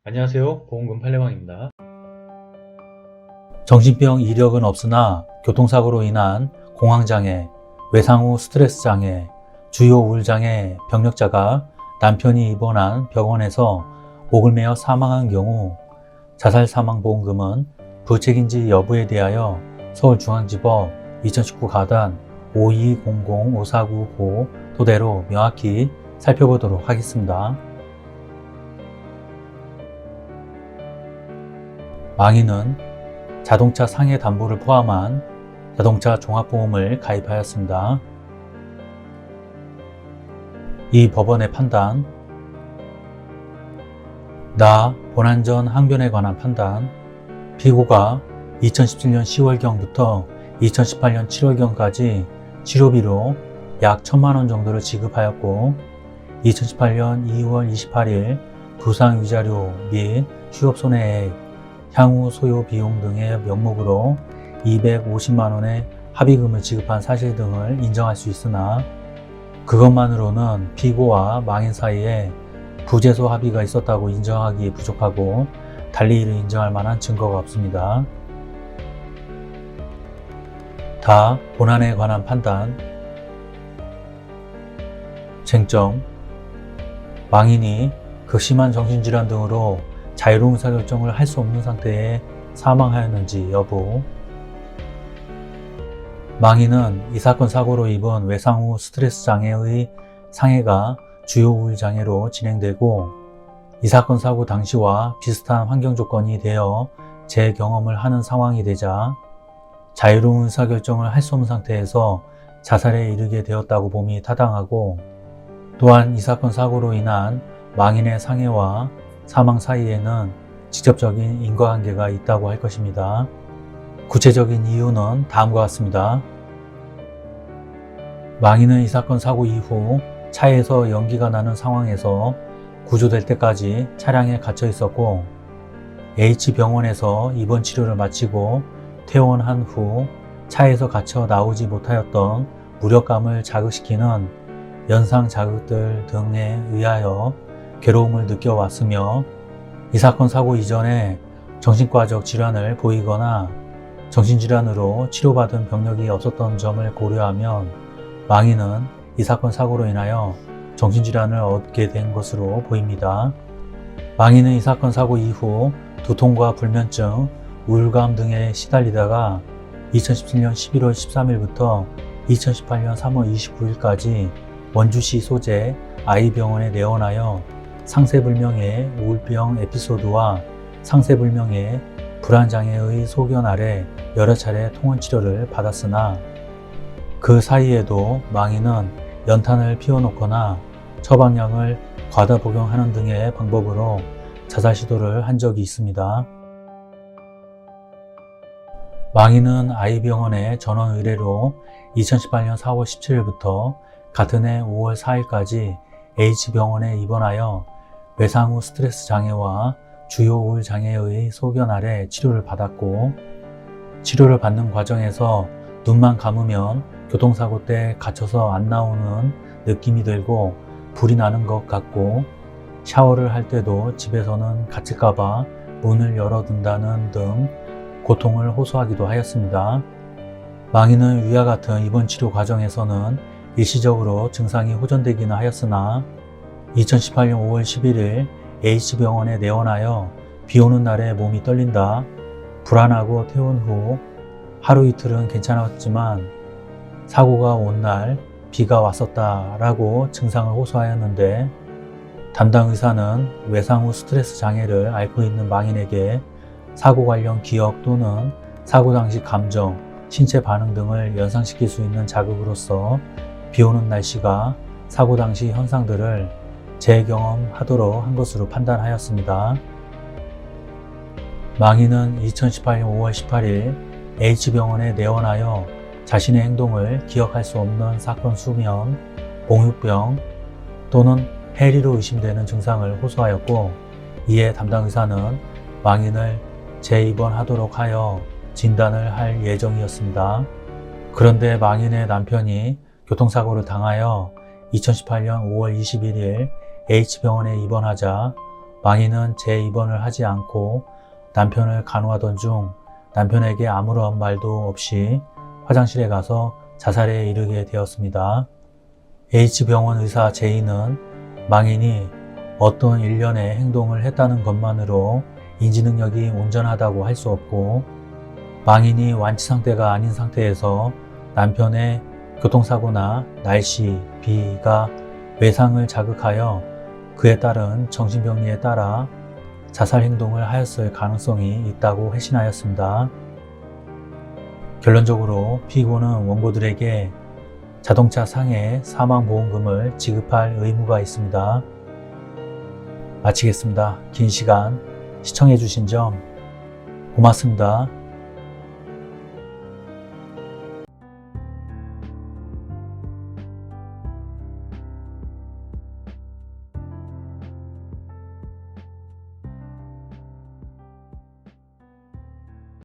안녕하세요. 보험금 팔례방입니다. 정신병 이력은 없으나 교통사고로 인한 공황장애, 외상 후 스트레스 장애, 주요 우울장애 병력자가 남편이 입원한 병원에서 목을 매어 사망한 경우 자살사망보험금은 부책인지 여부에 대하여 서울중앙지법 2019 가단 5200-5499 토대로 명확히 살펴보도록 하겠습니다. 망인은 자동차 상해 담보를 포함한 자동차 종합보험을 가입하였습니다. 이 법원의 판단, 나 본안전 항변에 관한 판단, 피고가 2017년 10월경부터 2018년 7월경까지 치료비로 약 1,000만원 정도를 지급하였고 2018년 2월 28일 부상위자료 및 휴업손해액, 향후 소요 비용 등의 명목으로 250만원의 합의금을 지급한 사실 등을 인정할 수 있으나 그것만으로는 피고와 망인 사이에 부재소 합의가 있었다고 인정하기 부족하고 달리 이를 인정할 만한 증거가 없습니다. 다 본안에 관한 판단, 쟁점, 망인이 극심한 정신질환 등으로 자유로운 의사결정을 할 수 없는 상태에 사망하였는지 여부, 망인은 이 사건 사고로 입은 외상 후 스트레스 장애의 상해가 주요 우울 장애로 진행되고 이 사건 사고 당시와 비슷한 환경 조건이 되어 재경험을 하는 상황이 되자 자유로운 의사결정을 할 수 없는 상태에서 자살에 이르게 되었다고 봄이 타당하고 또한 이 사건 사고로 인한 망인의 상해와 사망 사이에는 직접적인 인과관계가 있다고 할 것입니다. 구체적인 이유는 다음과 같습니다. 망인은 이 사건 사고 이후 차에서 연기가 나는 상황에서 구조될 때까지 차량에 갇혀 있었고 H병원에서 입원 치료를 마치고 퇴원한 후 차에서 갇혀 나오지 못하였던 무력감을 자극시키는 연상 자극들 등에 의하여 괴로움을 느껴왔으며 이 사건 사고 이전에 정신과적 질환을 보이거나 정신질환으로 치료받은 병력이 없었던 점을 고려하면 망인은 이 사건 사고로 인하여 정신질환을 얻게 된 것으로 보입니다. 망인은 이 사건 사고 이후 두통과 불면증, 우울감 등에 시달리다가 2017년 11월 13일부터 2018년 3월 29일까지 원주시 소재 I병원에 내원하여 상세불명의 우울병 에피소드와 상세불명의 불안장애의 소견 아래 여러 차례 통원치료를 받았으나 그 사이에도 망인은 연탄을 피워놓거나 처방약을 과다 복용하는 등의 방법으로 자살 시도를 한 적이 있습니다. 망인은 I병원의 전원 의뢰로 2018년 4월 17일부터 같은 해 5월 4일까지 H병원에 입원하여 외상 후 스트레스 장애와 주요 우울 장애의 소견 아래 치료를 받았고 치료를 받는 과정에서 눈만 감으면 교통사고 때 갇혀서 안 나오는 느낌이 들고 불이 나는 것 같고 샤워를 할 때도 집에서는 갇힐까봐 문을 열어둔다는 등 고통을 호소하기도 하였습니다. 망인은 위와 같은 입원 치료 과정에서는 일시적으로 증상이 호전되기는 하였으나 2018년 5월 11일 H병원에 내원하여 비 오는 날에 몸이 떨린다, 불안하고 퇴원 후 하루 이틀은 괜찮았지만 사고가 온 날 비가 왔었다 라고 증상을 호소하였는데 담당 의사는 외상 후 스트레스 장애를 앓고 있는 망인에게 사고 관련 기억 또는 사고 당시 감정, 신체 반응 등을 연상시킬 수 있는 자극으로서 비 오는 날씨가 사고 당시 현상들을 재경험하도록 한 것으로 판단하였습니다. 망인은 2018년 5월 18일 H병원에 내원하여 자신의 행동을 기억할 수 없는 사건 수면, 봉유병 또는 해리로 의심되는 증상을 호소하였고 이에 담당 의사는 망인을 재입원하도록 하여 진단을 할 예정이었습니다. 그런데 망인의 남편이 교통사고를 당하여 2018년 5월 21일 H병원에 입원하자 망인은 재입원을 하지 않고 남편을 간호하던 중 남편에게 아무런 말도 없이 화장실에 가서 자살에 이르게 되었습니다. H병원 의사 J는 망인이 어떤 일련의 행동을 했다는 것만으로 인지능력이 온전하다고 할 수 없고, 망인이 완치 상태가 아닌 상태에서 남편의 교통사고나 날씨, 비가 외상을 자극하여 그에 따른 정신병리에 따라 자살 행동을 하였을 가능성이 있다고 회신하였습니다. 결론적으로 피고는 원고들에게 자동차 상해 사망보험금을 지급할 의무가 있습니다. 마치겠습니다. 긴 시간 시청해 주신 점 고맙습니다.